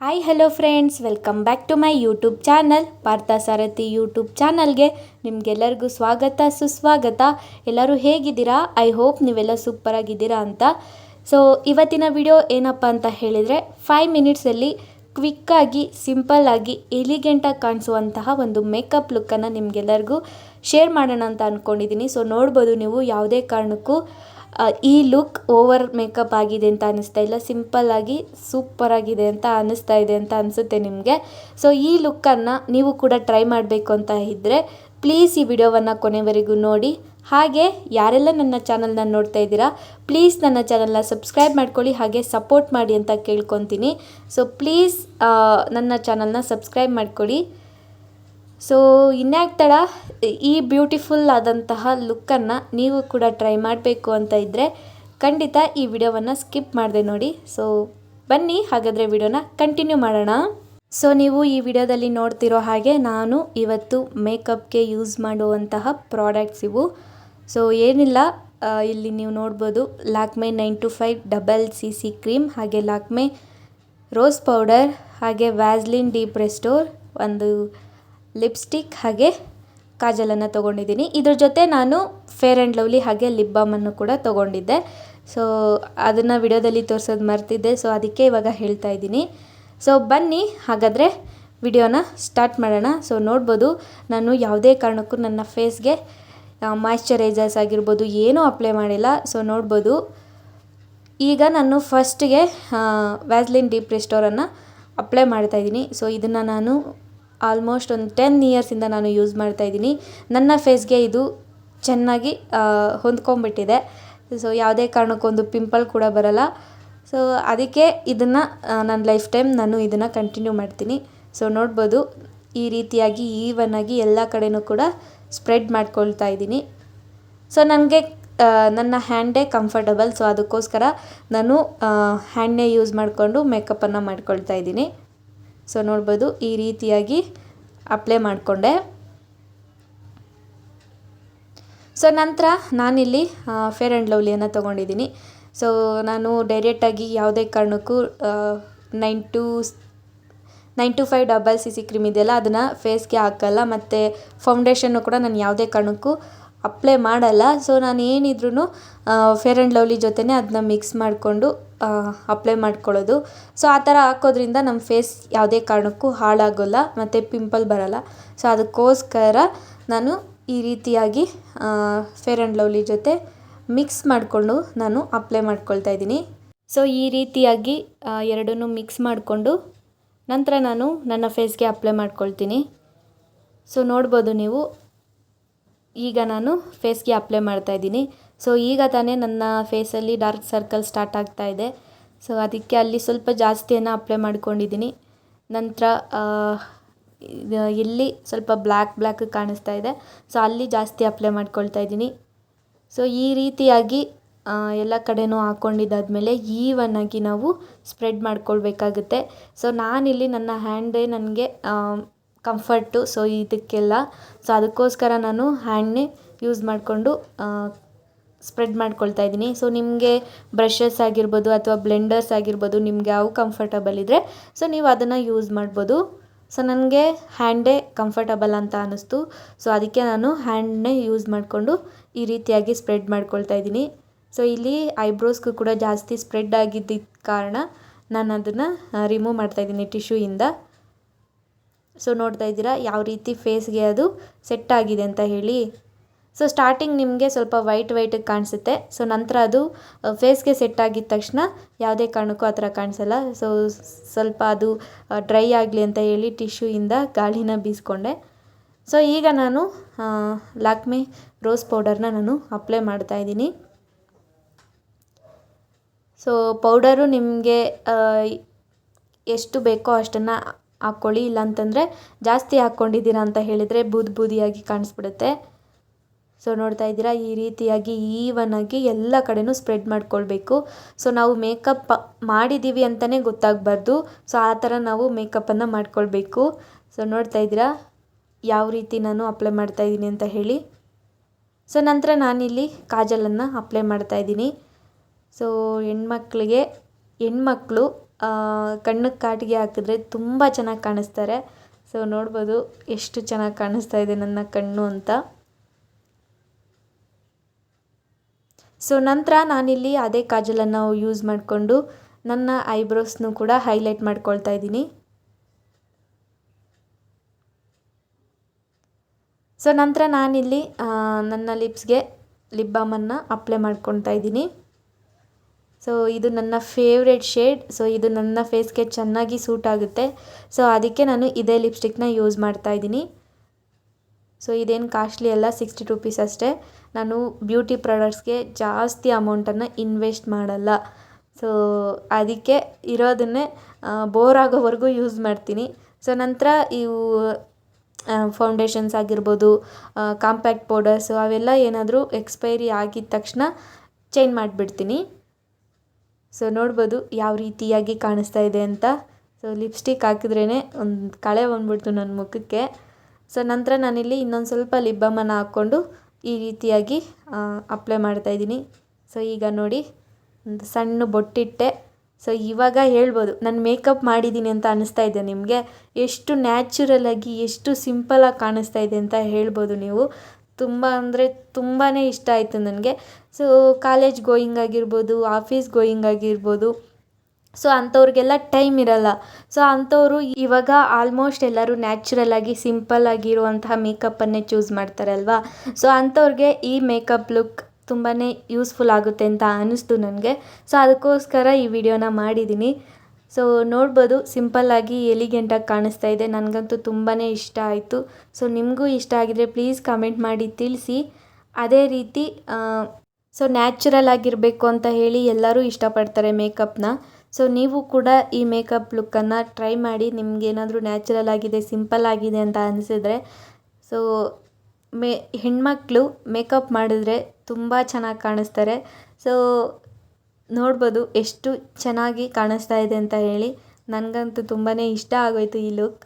Hi hello friends, welcome back to my YouTube channel Parthasarathi YouTube ಚಾನಲ್ಗೆ ನಿಮಗೆಲ್ಲರಿಗೂ ಸ್ವಾಗತ ಸುಸ್ವಾಗತ. ಎಲ್ಲರೂ ಹೇಗಿದ್ದೀರಾ? ಐ ಹೋಪ್ ನೀವೆಲ್ಲ ಸೂಪರಾಗಿದ್ದೀರಾ ಅಂತ. ಸೊ ಇವತ್ತಿನ ವಿಡಿಯೋ ಏನಪ್ಪ ಅಂತ ಹೇಳಿದರೆ 5 ಮಿನಿಟ್ಸಲ್ಲಿ ಕ್ವಿಕ್ಕಾಗಿ ಸಿಂಪಲ್ಲಾಗಿ ಎಲಿಗೆಂಟಾಗಿ ಕಾಣಿಸುವಂತಹ ಒಂದು ಮೇಕಪ್ ಲುಕ್ಕನ್ನು ನಿಮಗೆಲ್ಲರಿಗೂ ಶೇರ್ ಮಾಡೋಣ ಅಂತ ಅಂದ್ಕೊಂಡಿದ್ದೀನಿ. ಸೊ ನೋಡ್ಬೋದು ನೀವು, ಯಾವುದೇ ಕಾರಣಕ್ಕೂ ಈ ಲುಕ್ ಓವರ್ ಮೇಕಪ್ ಆಗಿದೆ ಅಂತ ಅನ್ನಿಸ್ತಾ ಇಲ್ಲ. ಸಿಂಪಲ್ಲಾಗಿ ಸೂಪರಾಗಿದೆ ಅಂತ ಅನ್ನಿಸ್ತಾ ಇದೆ ಅಂತ ಅನಿಸುತ್ತೆ ನಿಮಗೆ. ಸೊ ಈ ಲುಕ್ಕನ್ನು ನೀವು ಕೂಡ ಟ್ರೈ ಮಾಡಬೇಕು ಅಂತ ಇದ್ದರೆ ಪ್ಲೀಸ್ ಈ ವಿಡಿಯೋವನ್ನು ಕೊನೆವರೆಗೂ ನೋಡಿ. ಹಾಗೆ ಯಾರೆಲ್ಲ ನನ್ನ ಚಾನಲ್ನ ನೋಡ್ತಾ ಇದ್ದೀರಾ, ಪ್ಲೀಸ್ ನನ್ನ ಚಾನಲ್ನ ಸಬ್ಸ್ಕ್ರೈಬ್ ಮಾಡ್ಕೊಳ್ಳಿ, ಹಾಗೆ ಸಪೋರ್ಟ್ ಮಾಡಿ ಅಂತ ಕೇಳ್ಕೊತೀನಿ. ಸೊ ಪ್ಲೀಸ್ ನನ್ನ ಚಾನಲ್ನ ಸಬ್ಸ್ಕ್ರೈಬ್ ಮಾಡ್ಕೊಳ್ಳಿ. ಸೊ ಇನ್ಯಾಕೆ ತಡ, ಈ ಬ್ಯೂಟಿಫುಲ್ ಆದಂತಹ ಲುಕ್ಕನ್ನು ನೀವು ಕೂಡ ಟ್ರೈ ಮಾಡಬೇಕು ಅಂತ ಇದ್ದರೆ ಖಂಡಿತ ಈ ವಿಡಿಯೋವನ್ನು ಸ್ಕಿಪ್ ಮಾಡಿದೆ ನೋಡಿ. ಸೊ ಬನ್ನಿ ಹಾಗಾದರೆ ವಿಡಿಯೋನ ಕಂಟಿನ್ಯೂ ಮಾಡೋಣ. ಸೊ ನೀವು ಈ ವಿಡಿಯೋದಲ್ಲಿ ನೋಡ್ತಿರೋ ಹಾಗೆ ನಾನು ಇವತ್ತು ಮೇಕಪ್ಗೆ ಯೂಸ್ ಮಾಡುವಂತಹ ಪ್ರಾಡಕ್ಟ್ಸ್ ಇವು. ಸೊ ಏನಿಲ್ಲ, ಇಲ್ಲಿ ನೀವು ನೋಡ್ಬೋದು ಲ್ಯಾಕ್ಮೆ 925 ಡಬಲ್ CC ಕ್ರೀಮ್, ಹಾಗೆ ಲ್ಯಾಕ್ಮೆ ರೋಸ್ ಪೌಡರ್, ಹಾಗೆ ವ್ಯಾಸ್ಲಿನ್ ಡೀಪ್ ರೆಸ್ಟೋರ್, ಒಂದು ಲಿಪ್ಸ್ಟಿಕ್, ಹಾಗೆ ಕಾಜಲನ್ನು ತೊಗೊಂಡಿದ್ದೀನಿ. ಇದ್ರ ಜೊತೆ ನಾನು ಫೇರ್ ಆ್ಯಂಡ್ ಲವ್ಲಿ ಹಾಗೆ ಲಿಪ್ ಬಾಮನ್ನು ಕೂಡ ತೊಗೊಂಡಿದ್ದೆ. ಸೊ ಅದನ್ನು ವಿಡಿಯೋದಲ್ಲಿ ತೋರಿಸೋದು ಮರ್ತಿದ್ದೆ, ಸೊ ಅದಕ್ಕೆ ಇವಾಗ ಹೇಳ್ತಾ ಇದ್ದೀನಿ. ಸೊ ಬನ್ನಿ ಹಾಗಾದರೆ ವಿಡಿಯೋನ ಸ್ಟಾರ್ಟ್ ಮಾಡೋಣ. ಸೊ ನೋಡ್ಬೋದು, ನಾನು ಯಾವುದೇ ಕಾರಣಕ್ಕೂ ನನ್ನ ಫೇಸ್ಗೆ ಮಾಯ್ಶ್ಚರೈಸರ್ಸ್ ಆಗಿರ್ಬೋದು ಏನೂ ಅಪ್ಲೈ ಮಾಡಿಲ್ಲ. ಸೊ ನೋಡ್ಬೋದು, ಈಗ ನಾನು ಫಸ್ಟಿಗೆ ವ್ಯಾಸ್ಲಿನ್ ಡೀಪ್ ರೆಸ್ಟೋರನ್ನು ಅಪ್ಲೈ ಮಾಡ್ತಾಯಿದ್ದೀನಿ. ಸೊ ಇದನ್ನು ನಾನು ಆಲ್ಮೋಸ್ಟ್ ಒಂದು 10 ಇಯರ್ಸಿಂದ ನಾನು ಯೂಸ್ ಮಾಡ್ತಾಯಿದ್ದೀನಿ. ನನ್ನ ಫೇಸ್ಗೆ ಇದು ಚೆನ್ನಾಗಿ ಹೊಂದ್ಕೊಂಡ್ಬಿಟ್ಟಿದೆ. ಸೊ ಯಾವುದೇ ಕಾರಣಕ್ಕೊಂದು ಪಿಂಪಲ್ ಕೂಡ ಬರಲ್ಲ. ಸೊ ಅದಕ್ಕೆ ಇದನ್ನು ನನ್ನ ಲೈಫ್ ಟೈಮ್ ನಾನು ಇದನ್ನು ಕಂಟಿನ್ಯೂ ಮಾಡ್ತೀನಿ. ಸೊ ನೋಡ್ಬೋದು, ಈ ರೀತಿಯಾಗಿ ಈವನಾಗಿ ಎಲ್ಲ ಕಡೆಯೂ ಕೂಡ ಸ್ಪ್ರೆಡ್ ಮಾಡ್ಕೊಳ್ತಾ ಇದ್ದೀನಿ. ಸೊ ನನಗೆ ನನ್ನ ಹ್ಯಾಂಡೇ ಕಂಫರ್ಟಬಲ್, ಸೊ ಅದಕ್ಕೋಸ್ಕರ ನಾನು ಹ್ಯಾಂಡ್ನೇ ಯೂಸ್ ಮಾಡಿಕೊಂಡು ಮೇಕಪ್ಪನ್ನು ಮಾಡ್ಕೊಳ್ತಾ ಇದ್ದೀನಿ. ಸೊ ನೋಡ್ಬೋದು, ಈ ರೀತಿಯಾಗಿ ಅಪ್ಲೈ ಮಾಡಿಕೊಂಡೆ. ಸೊ ನಂತರ ನಾನಿಲ್ಲಿ ಫೇರ್ ಆ್ಯಂಡ್ ಲವ್ಲಿಯನ್ನು ತೊಗೊಂಡಿದ್ದೀನಿ. ಸೊ ನಾನು ಡೈರೆಕ್ಟಾಗಿ ಯಾವುದೇ ಕಾರಣಕ್ಕೂ 925 ಡಬಲ್ CC ಕ್ರೀಮ್ ಇದೆಯಲ್ಲ, ಅದನ್ನು ಫೇಸ್ಗೆ ಹಾಕಲ್ಲ, ಮತ್ತು ಫೌಂಡೇಶನ್ನು ಕೂಡ ನಾನು ಯಾವುದೇ ಕಾರಣಕ್ಕೂ ಅಪ್ಲೈ ಮಾಡಲ್ಲ. ಸೊ ನಾನು ಏನಿದ್ರೂ ಫೇರ್ ಆ್ಯಂಡ್ ಲವ್ಲಿ ಜೊತೆನೇ ಅದನ್ನ ಮಿಕ್ಸ್ ಮಾಡಿಕೊಂಡು ಅಪ್ಲೈ ಮಾಡ್ಕೊಳ್ಳೋದು. ಸೊ ಆ ಥರ ಹಾಕೋದ್ರಿಂದ ನಮ್ಮ ಫೇಸ್ ಯಾವುದೇ ಕಾರಣಕ್ಕೂ ಹಾಳಾಗೋಲ್ಲ ಮತ್ತು ಪಿಂಪಲ್ ಬರೋಲ್ಲ. ಸೊ ಅದಕ್ಕೋಸ್ಕರ ನಾನು ಈ ರೀತಿಯಾಗಿ ಫೇರ್ ಆ್ಯಂಡ್ ಲವ್ಲಿ ಜೊತೆ ಮಿಕ್ಸ್ ಮಾಡಿಕೊಂಡು ನಾನು ಅಪ್ಲೈ ಮಾಡ್ಕೊಳ್ತಾ ಇದ್ದೀನಿ. ಸೊ ಈ ರೀತಿಯಾಗಿ ಎರಡನ್ನೂ ಮಿಕ್ಸ್ ಮಾಡಿಕೊಂಡು ನಂತರ ನಾನು ನನ್ನ ಫೇಸ್ಗೆ ಅಪ್ಲೈ ಮಾಡ್ಕೊಳ್ತೀನಿ. ಸೊ ನೋಡ್ಬೋದು ನೀವು, ಈಗ ನಾನು ಫೇಸ್ಗೆ ಅಪ್ಲೈ ಮಾಡ್ತಾಯಿದ್ದೀನಿ. ಸೊ ಈಗ ತಾನೇ ನನ್ನ ಫೇಸಲ್ಲಿ ಡಾರ್ಕ್ ಸರ್ಕಲ್ ಸ್ಟಾರ್ಟ್ ಆಗ್ತಾ ಇದೆ. ಸೊ ಅದಕ್ಕೆ ಅಲ್ಲಿ ಸ್ವಲ್ಪ ಜಾಸ್ತಿಯನ್ನು ಅಪ್ಲೈ ಮಾಡ್ಕೊಂಡಿದ್ದೀನಿ. ನಂತರ ಇಲ್ಲಿ ಸ್ವಲ್ಪ ಬ್ಲ್ಯಾಕ್ ಕಾಣಿಸ್ತಾ ಇದೆ, ಸೊ ಅಲ್ಲಿ ಜಾಸ್ತಿ ಅಪ್ಲೈ ಮಾಡ್ಕೊಳ್ತಾ ಇದ್ದೀನಿ. ಸೊ ಈ ರೀತಿಯಾಗಿ ಎಲ್ಲ ಕಡೆನೂ ಹಾಕ್ಕೊಂಡಿದ್ದಾದಮೇಲೆ ಈವನಾಗಿ ನಾವು ಸ್ಪ್ರೆಡ್ ಮಾಡ್ಕೊಳ್ಬೇಕಾಗುತ್ತೆ. ಸೊ ನಾನಿಲ್ಲಿ ನನ್ನ ಹ್ಯಾಂಡೇ ನನಗೆ ಕಂಫರ್ಟು, ಸೊ ಇದಕ್ಕೆಲ್ಲ. ಸೊ ಅದಕ್ಕೋಸ್ಕರ ನಾನು ಹ್ಯಾಂಡ್ನೇ ಯೂಸ್ ಮಾಡಿಕೊಂಡು ಸ್ಪ್ರೆಡ್ ಮಾಡ್ಕೊಳ್ತಾ ಇದ್ದೀನಿ. ಸೊ ನಿಮಗೆ ಬ್ರಷಸ್ ಆಗಿರ್ಬೋದು ಅಥವಾ ಬ್ಲೆಂಡರ್ಸ್ ಆಗಿರ್ಬೋದು, ನಿಮಗೆ ಯಾವ ಕಂಫರ್ಟಬಲ್ ಇದ್ದರೆ ಸೊ ನೀವು ಅದನ್ನು ಯೂಸ್ ಮಾಡ್ಬೋದು. ಸೊ ನನಗೆ ಹ್ಯಾಂಡೇ ಕಂಫರ್ಟಬಲ್ ಅಂತ ಅನ್ನಿಸ್ತು. ಸೊ ಅದಕ್ಕೆ ನಾನು ಹ್ಯಾಂಡ್ನೇ ಯೂಸ್ ಮಾಡಿಕೊಂಡು ಈ ರೀತಿಯಾಗಿ ಸ್ಪ್ರೆಡ್ ಮಾಡ್ಕೊಳ್ತಾ ಇದ್ದೀನಿ. ಸೊ ಇಲ್ಲಿ ಐಬ್ರೋಸ್ಗೂ ಕೂಡ ಜಾಸ್ತಿ ಸ್ಪ್ರೆಡ್ ಆಗಿದ್ದ ಕಾರಣ ನಾನು ಅದನ್ನು ರಿಮೂವ್ ಮಾಡ್ತಾಯಿದ್ದೀನಿ ಟಿಶ್ಯೂಯಿಂದ. ಸೊ ನೋಡ್ತಾ ಇದ್ದೀರಾ ಯಾವ ರೀತಿ ಫೇಸ್ಗೆ ಅದು ಸೆಟ್ ಆಗಿದೆ ಅಂತ ಹೇಳಿ. ಸೊ ಸ್ಟಾರ್ಟಿಂಗ್ ನಿಮಗೆ ಸ್ವಲ್ಪ ವೈಟ್ ಕಾಣಿಸುತ್ತೆ. ಸೊ ನಂತರ ಅದು ಫೇಸ್ಗೆ ಸೆಟ್ ಆಗಿದ ತಕ್ಷಣ ಯಾವುದೇ ಕಾರಣಕ್ಕೂ ಆ ಥರ ಕಾಣಿಸಲ್ಲ. ಸೊ ಸ್ವಲ್ಪ ಅದು ಡ್ರೈ ಆಗಲಿ ಅಂತ ಹೇಳಿ ಟಿಶ್ಯೂಯಿಂದ ಗಾಳಿನ ಬೀಸ್ಕೊಂಡೆ. ಸೊ ಈಗ ನಾನು ಲ್ಯಾಕ್ಮೆ ರೋಸ್ ಪೌಡರ್ನ ನಾನು ಅಪ್ಲೈ ಮಾಡ್ತಾಯಿದ್ದೀನಿ. ಸೊ ಪೌಡರು ನಿಮಗೆ ಎಷ್ಟು ಬೇಕೋ ಅಷ್ಟನ್ನು ಹಾಕ್ಕೊಳ್ಳಿ, ಇಲ್ಲಾಂತಂದರೆ ಜಾಸ್ತಿ ಹಾಕ್ಕೊಂಡಿದ್ದೀರಾ ಅಂತ ಹೇಳಿದರೆ ಬೂದಿಯಾಗಿ ಕಾಣಿಸ್ಬಿಡುತ್ತೆ. ಸೊ ನೋಡ್ತಾ ಇದ್ದೀರಾ, ಈ ರೀತಿಯಾಗಿ ಈವನಾಗಿ ಎಲ್ಲ ಕಡೆನೂ ಸ್ಪ್ರೆಡ್ ಮಾಡ್ಕೊಳ್ಬೇಕು. ಸೊ ನಾವು ಮೇಕಪ್ ಮಾಡಿದ್ದೀವಿ ಅಂತಲೇ ಗೊತ್ತಾಗಬಾರ್ದು. ಸೊ ಆ ಥರ ನಾವು ಮೇಕಪ್ಪನ್ನು ಮಾಡ್ಕೊಳ್ಬೇಕು. ಸೊ ನೋಡ್ತಾ ಇದ್ದೀರಾ ಯಾವ ರೀತಿ ನಾನು ಅಪ್ಲೈ ಮಾಡ್ತಾಯಿದ್ದೀನಿ ಅಂತ ಹೇಳಿ. ಸೊ ನಂತರ ನಾನಿಲ್ಲಿ ಕಾಜಲನ್ನು ಅಪ್ಲೈ ಮಾಡ್ತಾಯಿದ್ದೀನಿ. ಸೊ ಹೆಣ್ಮಕ್ಳು ಕಣ್ಣಿಗೆ ಕಾಟಿಗೆ ಹಾಕಿದ್ರೆ ತುಂಬ ಚೆನ್ನಾಗಿ ಕಾಣಿಸ್ತಾರೆ. ಸೊ ನೋಡ್ಬೋದು ಎಷ್ಟು ಚೆನ್ನಾಗಿ ಕಾಣಿಸ್ತಾ ಇದೆ ನನ್ನ ಕಣ್ಣು ಅಂತ. ಸೊ ನಂತರ ನಾನಿಲ್ಲಿ ಅದೇ ಕಾಜಲನ್ನು ಯೂಸ್ ಮಾಡಿಕೊಂಡು ನನ್ನ ಐಬ್ರೋಸ್ನು ಕೂಡ ಹೈಲೈಟ್ ಮಾಡ್ಕೊಳ್ತಾ ಇದ್ದೀನಿ. ಸೊ ನಂತರ ನಾನಿಲ್ಲಿ ನನ್ನ ಲಿಪ್ಸ್ಗೆ ಲಿಪ್ ಬಾಮನ್ನು ಅಪ್ಲೈ ಮಾಡ್ಕೊಳ್ತಾ ಇದ್ದೀನಿ. ಸೊ ಇದು ನನ್ನ ಫೇವ್ರೆಟ್ ಶೇಡ್. ಸೊ ಇದು ನನ್ನ ಫೇಸ್ಗೆ ಚೆನ್ನಾಗಿ ಸೂಟ್ ಆಗುತ್ತೆ. ಸೊ ಅದಕ್ಕೆ ನಾನು ಇದೇ ಲಿಪ್ಸ್ಟಿಕ್ನ ಯೂಸ್ ಮಾಡ್ತಾ ಇದ್ದೀನಿ. ಸೊ ಇದೇನು ಕಾಸ್ಟ್ಲಿ ಅಲ್ಲ, 60 ರುಪೀಸ್ ಅಷ್ಟೇ. ನಾನು ಬ್ಯೂಟಿ ಪ್ರಾಡಕ್ಟ್ಸ್ಗೆ ಜಾಸ್ತಿ ಅಮೌಂಟನ್ನು ಇನ್ವೆಸ್ಟ್ ಮಾಡಲ್ಲ. ಸೊ ಅದಕ್ಕೆ ಇರೋದನ್ನೇ ಬೋರ್ ಆಗೋವರೆಗೂ ಯೂಸ್ ಮಾಡ್ತೀನಿ. ಸೊ ನಂತರ ಇವು ಫೌಂಡೇಶನ್ಸ್ ಆಗಿರ್ಬೋದು, ಕಾಂಪ್ಯಾಕ್ಟ್ ಪೌಡರ್ಸು ಅವೆಲ್ಲ ಏನಾದರೂ ಎಕ್ಸ್ಪೈರಿ ಆಗಿದ ತಕ್ಷಣ ಚೇಂಜ್ ಮಾಡಿಬಿಡ್ತೀನಿ. ಸೊ ನೋಡ್ಬೋದು ಯಾವ ರೀತಿಯಾಗಿ ಕಾಣಿಸ್ತಾ ಇದೆ ಅಂತ. ಸೊ ಲಿಪ್ಸ್ಟಿಕ್ ಹಾಕಿದ್ರೇ ಒಂದು ಕಳೆ ಬಂದ್ಬಿಡ್ತು ನನ್ನ ಮುಖಕ್ಕೆ. ಸೊ ನಂತರ ನಾನಿಲ್ಲಿ ಇನ್ನೊಂದು ಸ್ವಲ್ಪ ಲಿಪ್ ಬಾಮನ್ನು ಹಾಕ್ಕೊಂಡು ಈ ರೀತಿಯಾಗಿ ಅಪ್ಲೈ ಮಾಡ್ತಾಯಿದ್ದೀನಿ. ಸೊ ಈಗ ನೋಡಿ ಒಂದು ಸಣ್ಣ ಬೊಟ್ಟಿಟ್ಟೆ. ಸೊ ಇವಾಗ ಹೇಳ್ಬೋದು ನಾನು ಮೇಕಪ್ ಮಾಡಿದ್ದೀನಿ ಅಂತ ಅನ್ನಿಸ್ತಾ ಇದೆ ನಿಮಗೆ. ಎಷ್ಟು ನ್ಯಾಚುರಲಾಗಿ ಎಷ್ಟು ಸಿಂಪಲಾಗಿ ಕಾಣಿಸ್ತಾ ಇದೆ ಅಂತ ಹೇಳ್ಬೋದು ನೀವು. ತುಂಬ ಅಂದರೆ ತುಂಬಾ ಇಷ್ಟ ಆಯಿತು ನನಗೆ. ಸೊ ಕಾಲೇಜ್ ಗೋಯಿಂಗ್ ಆಗಿರ್ಬೋದು, ಆಫೀಸ್ ಗೋಯಿಂಗ್ ಆಗಿರ್ಬೋದು, ಸೊ ಅಂಥವ್ರಿಗೆಲ್ಲ ಟೈಮ್ ಇರಲ್ಲ. ಸೊ ಅಂಥವರು ಇವಾಗ ಆಲ್ಮೋಸ್ಟ್ ಎಲ್ಲರೂ ನ್ಯಾಚುರಲಾಗಿ ಸಿಂಪಲ್ಲಾಗಿರುವಂತಹ ಮೇಕಪ್ಪನ್ನೇ ಚೂಸ್ ಮಾಡ್ತಾರಲ್ವಾ. ಸೊ ಅಂಥವ್ರಿಗೆ ಈ ಮೇಕಪ್ ಲುಕ್ ತುಂಬಾ ಯೂಸ್ಫುಲ್ ಆಗುತ್ತೆ ಅಂತ ಅನ್ನಿಸ್ತು ನನಗೆ. ಸೊ ಅದಕ್ಕೋಸ್ಕರ ಈ ವಿಡಿಯೋನ ಮಾಡಿದ್ದೀನಿ. ಸೊ ನೋಡ್ಬೋದು ಸಿಂಪಲ್ಲಾಗಿ ಎಲಿಗೆಂಟಾಗಿ ಕಾಣಿಸ್ತಾ ಇದೆ. ನನಗಂತೂ ತುಂಬಾ ಇಷ್ಟ ಆಯಿತು. ಸೊ ನಿಮಗೂ ಇಷ್ಟ ಆಗಿದರೆ ಪ್ಲೀಸ್ ಕಮೆಂಟ್ ಮಾಡಿ ತಿಳಿಸಿ. ಅದೇ ರೀತಿ ಸೊ ನ್ಯಾಚುರಲ್ ಆಗಿರಬೇಕು ಅಂತ ಹೇಳಿ ಎಲ್ಲರೂ ಇಷ್ಟಪಡ್ತಾರೆ ಮೇಕಪ್ನ. ಸೊ ನೀವು ಕೂಡ ಈ ಮೇಕಪ್ ಲುಕ್ಕನ್ನು ಟ್ರೈ ಮಾಡಿ. ನಿಮಗೇನಾದರೂ ನ್ಯಾಚುರಲ್ ಆಗಿದೆ, ಸಿಂಪಲ್ ಆಗಿದೆ ಅಂತ ಅನಿಸಿದ್ರೆ ಸೊ ಹೆಣ್ಮಕ್ಳು ಮೇಕಪ್ ಮಾಡಿದ್ರೆ ತುಂಬ ಚೆನ್ನಾಗಿ ಕಾಣಿಸ್ತಾರೆ. ಸೊ ನೋಡ್ಬೋದು ಎಷ್ಟು ಚೆನ್ನಾಗಿ ಕಾಣಿಸ್ತಾ ಇದೆ ಅಂತ ಹೇಳಿ. ನನಗಂತೂ ತುಂಬಾ ಇಷ್ಟ ಆಗೋಯ್ತು ಈ ಲುಕ್.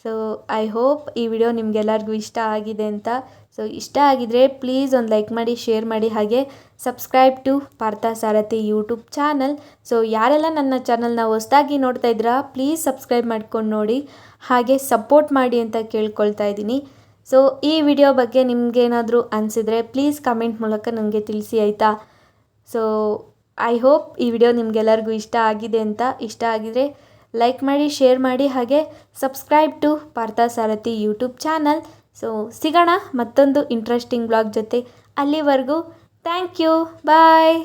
ಸೊ ಐ ಹೋಪ್ ಈ ವಿಡಿಯೋ ನಿಮಗೆಲ್ಲರಿಗೂ ಇಷ್ಟ ಆಗಿದೆ ಅಂತ. ಸೊ ಇಷ್ಟ ಆಗಿದರೆ ಪ್ಲೀಸ್ ಒಂದು ಲೈಕ್ ಮಾಡಿ, ಶೇರ್ ಮಾಡಿ, ಹಾಗೆ subscribe to Parthasarathi YouTube channel. So ಯಾರೆಲ್ಲ ನನ್ನ ಚಾನಲ್ನ ಹೊಸದಾಗಿ ನೋಡ್ತಾ ಇದ್ದೀರಾ ಪ್ಲೀಸ್ ಸಬ್ಸ್ಕ್ರೈಬ್ ಮಾಡ್ಕೊಂಡು ನೋಡಿ, ಹಾಗೆ ಸಪೋರ್ಟ್ ಮಾಡಿ ಅಂತ ಕೇಳ್ಕೊಳ್ತಾ ಇದ್ದೀನಿ. ಸೊ ಈ ವಿಡಿಯೋ ಬಗ್ಗೆ ನಿಮಗೇನಾದರೂ ಅನಿಸಿದರೆ ಪ್ಲೀಸ್ ಕಮೆಂಟ್ ಮೂಲಕ ನನಗೆ ತಿಳಿಸಿ ಆಯಿತಾ. ಸೊ ಐ ಹೋಪ್ ಈ ವಿಡಿಯೋ ನಿಮಗೆಲ್ಲರಿಗೂ ಇಷ್ಟ ಆಗಿದೆ ಅಂತ. ಇಷ್ಟ ಆಗಿದರೆ ಲೈಕ್ ಮಾಡಿ, ಶೇರ್ ಮಾಡಿ, ಹಾಗೆ subscribe to Parthasarathi YouTube channel. So ಸಿಗೋಣ ಮತ್ತೊಂದು ಇಂಟ್ರೆಸ್ಟಿಂಗ್ ಬ್ಲಾಗ್ ಜೊತೆ. ಅಲ್ಲಿವರೆಗೂ ಥ್ಯಾಂಕ್ ಯು, ಬಾಯ್.